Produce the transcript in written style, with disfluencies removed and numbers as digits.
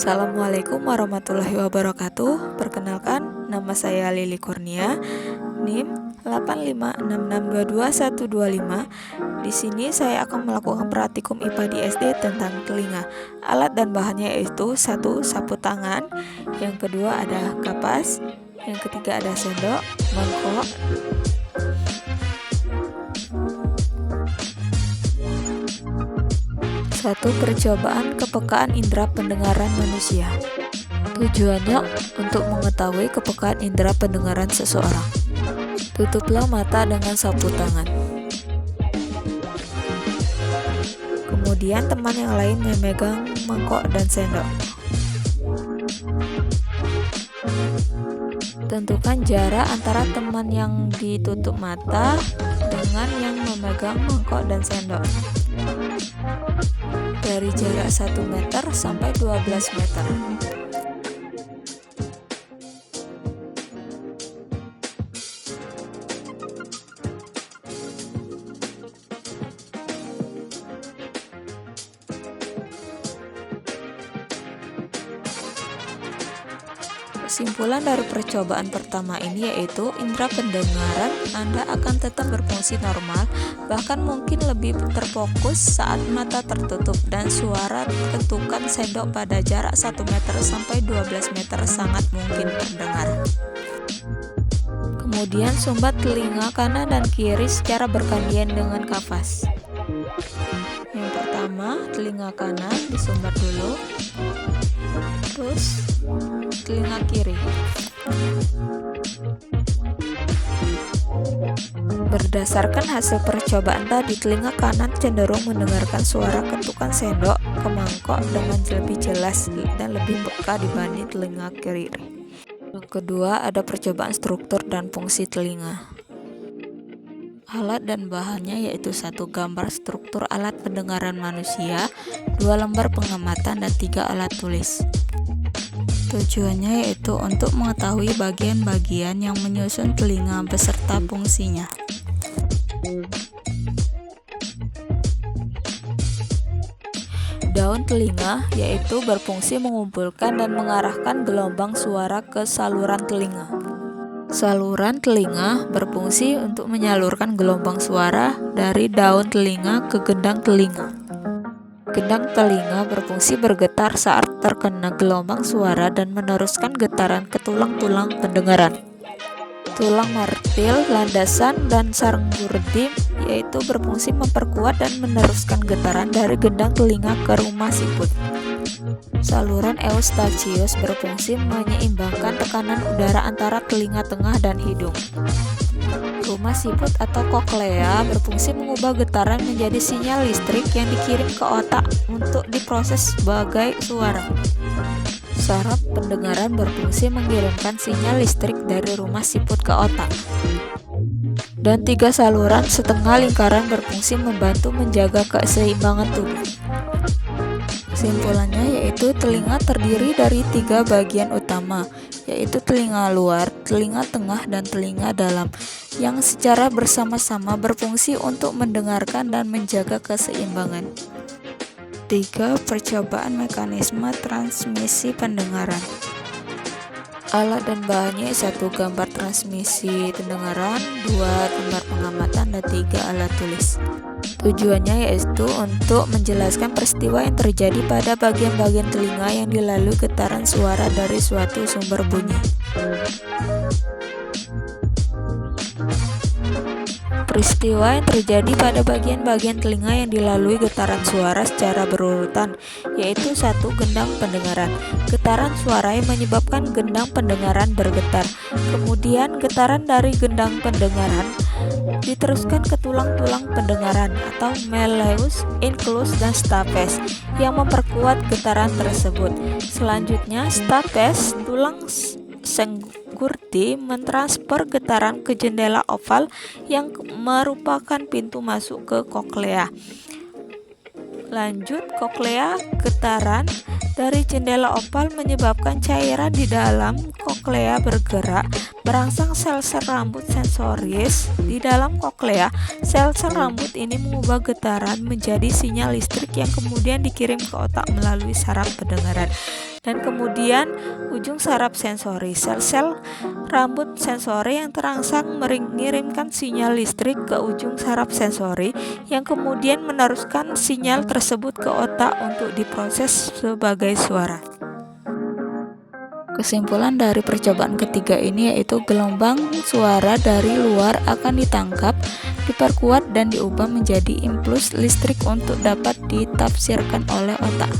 Assalamualaikum warahmatullahi wabarakatuh. Perkenalkan, nama saya Lili Kurnia, NIM 856622125. Di sini saya akan melakukan praktikum IPA di SD tentang telinga. Alat dan bahannya yaitu satu, sapu tangan, yang kedua ada kapas, yang ketiga ada sendok, mangkok, satu percobaan kepekaan indera pendengaran manusia. Tujuannya untuk mengetahui kepekaan indera pendengaran seseorang. Tutuplah mata dengan sapu tangan. Kemudian teman yang lain memegang mangkok dan sendok. Tentukan jarak antara teman yang ditutup mata dengan yang memegang mangkok dan sendok. Dari jarak 1 meter sampai 12 meter. Kesimpulan dari percobaan pertama ini yaitu indera pendengaran Anda akan tetap berfungsi normal, bahkan mungkin lebih terfokus saat mata tertutup, dan suara ketukan sendok pada jarak 1 meter sampai 12 meter sangat mungkin terdengar. Kemudian sumbat telinga kanan dan kiri secara bergantian dengan kapas. Yang pertama, telinga kanan disumbat dulu, terus telinga kiri. Berdasarkan hasil percobaan tadi, telinga kanan cenderung mendengarkan suara ketukan sendok ke mangkok dengan lebih jelas dan lebih peka dibanding telinga kiri. Yang kedua, ada percobaan struktur dan fungsi telinga. Alat dan bahannya yaitu 1 gambar struktur alat pendengaran manusia, 2 lembar pengamatan, dan 3 alat tulis. Tujuannya yaitu untuk mengetahui bagian-bagian yang menyusun telinga beserta fungsinya. Daun telinga yaitu berfungsi mengumpulkan dan mengarahkan gelombang suara ke saluran telinga. Saluran telinga berfungsi untuk menyalurkan gelombang suara dari daun telinga ke gendang telinga. Gendang telinga berfungsi bergetar saat terkena gelombang suara dan meneruskan getaran ke tulang-tulang pendengaran. Tulang martil, landasan, dan sarang gurdi yaitu berfungsi memperkuat dan meneruskan getaran dari gendang telinga ke rumah siput. Saluran eustachius berfungsi menyeimbangkan tekanan udara antara telinga tengah dan hidung. Rumah siput atau koklea berfungsi mengubah getaran menjadi sinyal listrik yang dikirim ke otak untuk diproses sebagai suara. Saraf pendengaran berfungsi mengirimkan sinyal listrik dari rumah siput ke otak. Dan 3 saluran setengah lingkaran berfungsi membantu menjaga keseimbangan tubuh. Kesimpulannya yaitu telinga terdiri dari 3 bagian utama, yaitu telinga luar, telinga tengah, dan telinga dalam, yang secara bersama-sama berfungsi untuk mendengarkan dan menjaga keseimbangan. 3. Percobaan mekanisme transmisi pendengaran. Alat dan bahannya 1 gambar transmisi pendengaran, 2 gambar pengamatan, dan 3 alat tulis. Tujuannya yaitu untuk menjelaskan peristiwa yang terjadi pada bagian-bagian telinga yang dilalui getaran suara dari suatu sumber bunyi. Peristiwa yang terjadi pada bagian-bagian telinga yang dilalui getaran suara secara berurutan, yaitu 1. Gendang pendengaran. Getaran suara yang menyebabkan gendang pendengaran bergetar. Kemudian getaran dari gendang pendengaran diteruskan ke tulang-tulang pendengaran atau malleus, inclus, dan stapes yang memperkuat getaran tersebut. Selanjutnya, stapes, tulang senggurdi, mentransfer getaran ke jendela oval yang merupakan pintu masuk ke koklea. Lanjut, koklea, getaran dari jendela oval menyebabkan cairan di dalam koklea bergerak, merangsang sel-sel rambut sensoris di dalam koklea. Sel-sel rambut ini mengubah getaran menjadi sinyal listrik yang kemudian dikirim ke otak melalui saraf pendengaran. Dan kemudian ujung saraf sensori, sel-sel rambut sensori yang terangsang mengirimkan sinyal listrik ke ujung saraf sensori yang kemudian meneruskan sinyal tersebut ke otak untuk diproses sebagai suara. Kesimpulan dari percobaan ketiga ini yaitu gelombang suara dari luar akan ditangkap, diperkuat dan diubah menjadi impuls listrik untuk dapat ditafsirkan oleh otak.